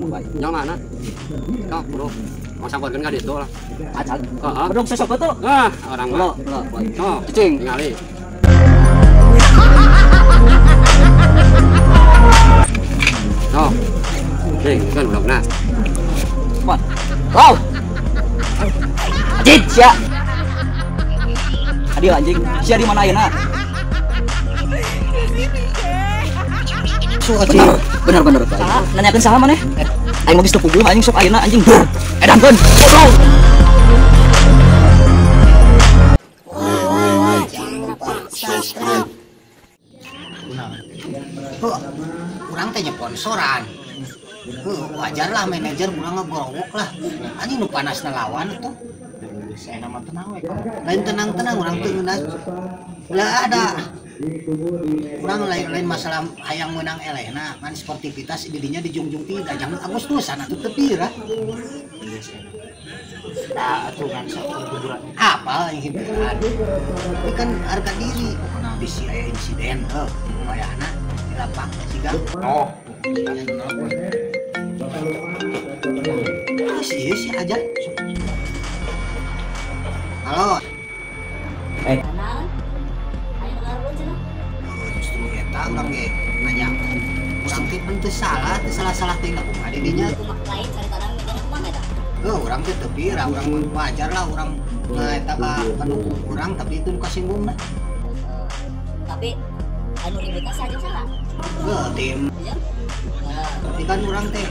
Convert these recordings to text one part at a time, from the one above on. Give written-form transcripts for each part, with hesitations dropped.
baik. Yang mana? Kau bro, mau samperin nggak itu lah. Acal. Bedog sosok tuh. Orang lo. Oh, Cicing. Ningali. Oh, kan belum nah. Wow. Anjing, sia. Adil anjing, sia di mana ayeuna? Bener. Nanyakeun saha maneh? Aing mah geus teu puguh anjing sok ayeuna anjing. Edankeun. Goblok. Jangan lupa subscribe. Kurang teh sponsoran. Wajar lah manajer kurang ngegorowok lah. Anjing nu panas lawan tuh. Saya nama tenang we. Lain tenang orang teu ngeunas. Ulah ada. Kurang lain masalah hayang menang elehna kan sportivitas didinya dijungjung tidak jangan Agustusan atuh teu pira. Nah, atuh kan hiburan. Apa yang hiburan? Ini kan harga diri. Nah, bisi aya insiden heuh. Wayahna di lapang siga. Oh. Si aja. Halo. Justru eta urang ge nanya. Urang teh teu salah teh enggak kumaha didinya. Lain carita mana eta? Urang teh teu pira, urang wajar lah urang eta pendukung urang tapi itu nu kasinggungna. Tapi anu ribetna saja salah. Tim. Tapi kan urang teh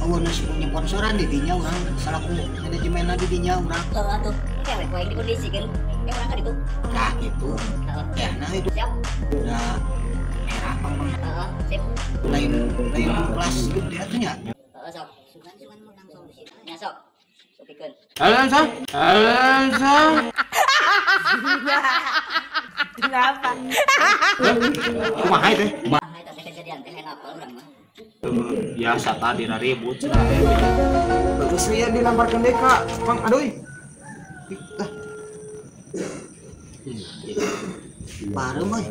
punya sponsoran didinya urang salaku manajemenna didinya urang. Atuh, kewek wae dikondisikeun. Urang ka ditu. Nah, itu. Ya, nah itu. Siap. Udah era apa bang? Sip. Lain kelas gede atunya. Sok. Cuman menang solusi. Nya sok. Supikeun. Halo. Kenapa? Kumaha teh? Kumaha eta teh kejadian teh apa urang mah? Biasa tadi ribut cenah. Terus lihat dilamparkan deka, Mang aduy. Baru boy.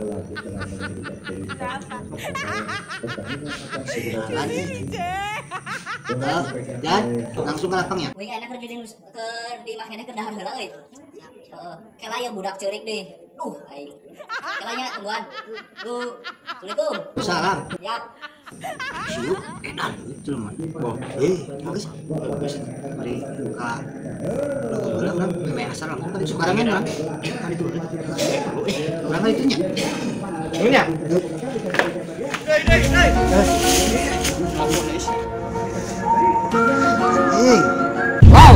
Dan langsung ke lapang ya. Wing enak kerja di makanya ke dahar heula euy. Kela ya budak ceurik deh. Aing. Kelanya tungguan. Assalamualaikum. Salam. Siap. Siuk edan itu mah. Bagus. Mari ka. Urang memang asal langsung tadi sukarangan urang. Kan itu. Urang itu nya. Nya. Wow.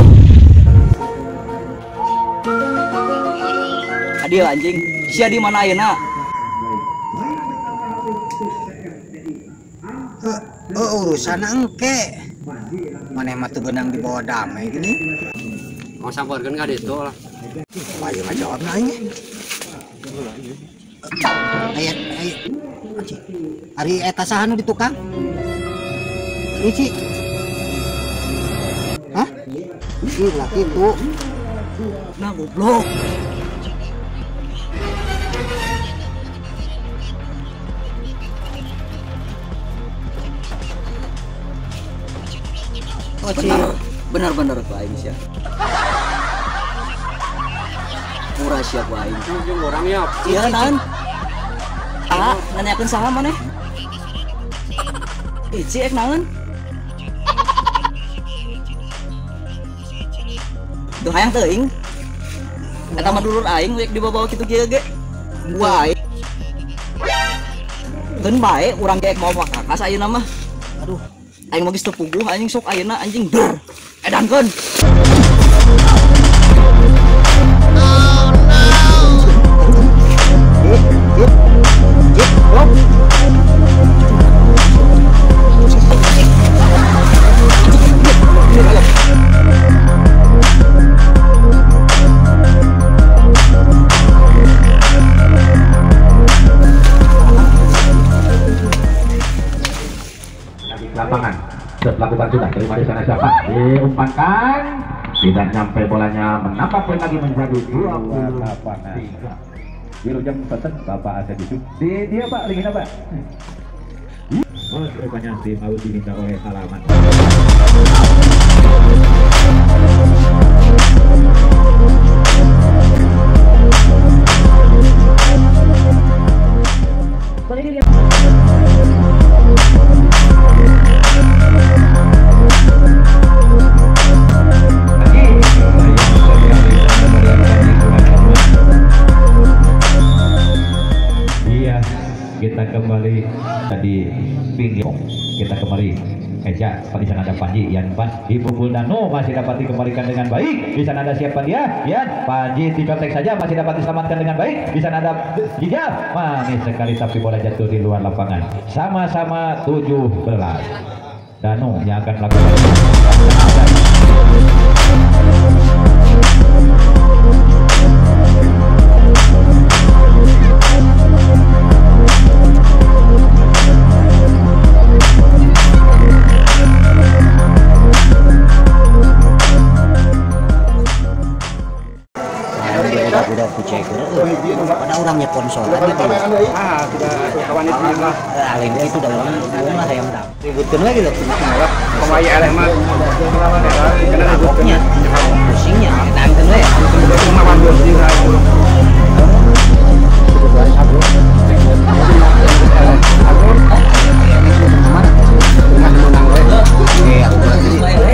Adil anjing, sia di mana ayeuna? Urusan engke. Mana mah teu beunang di bawah damai gini. Mau samperin nggak itu lah. Ayo ngajawab nanya. Ayo. Ari eta saha nu di tukang? Ici. Hah? Gila kitu. Nah goblok. Benar tuh aing sia. Murah sia ku aing. Jeung urang ya. Iya kan? Nanyakeun saha maneh? Ici ek naon? Duh hayang teuing. Eta mah dulur aing we dibawa kitu kieu ge. Wae. Keun bae urang ge ek mau makakas ayeuna mah. Aduh. Aing mah geus teu puguh anjing sok ayeuna anjing dur. Edankeun. Lapangan lakukan sudah terima di sana siapa diumpankan tidak nyampe bolanya menambah poin lagi menjadi 28. Biru jam pesen Bapak Asep Yusuf di dia Pak lagi apa? Oh, rupanya tim out diminta oleh Salaman. Iya, kita kembali tadi pinggir, kita kembali Eja, di sana ada Panji, Yan Pan, Ibu Buldano masih dapat dikembalikan dengan baik. Di sana ada siapa dia? Yan, Panji dicontek saja masih dapat diselamatkan dengan baik. Di sana ada Jija, manis sekali tapi bola jatuh di luar lapangan. Sama-sama 17. Danu yang akan melakukan udah kucek pada orangnya sponsoran gitu kawan itu mah lain itu udah orang lah yang tahu ributkan lagi loh pemain eleh mah kena pokoknya pusingnya nanti lah ya cuma mandur sih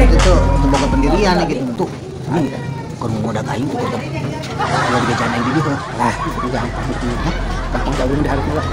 itu tembakan pendirian gitu tuh kon modal kain tuh kan kalau di jalan yang di nah itu gampang itu gampang jauh dari harus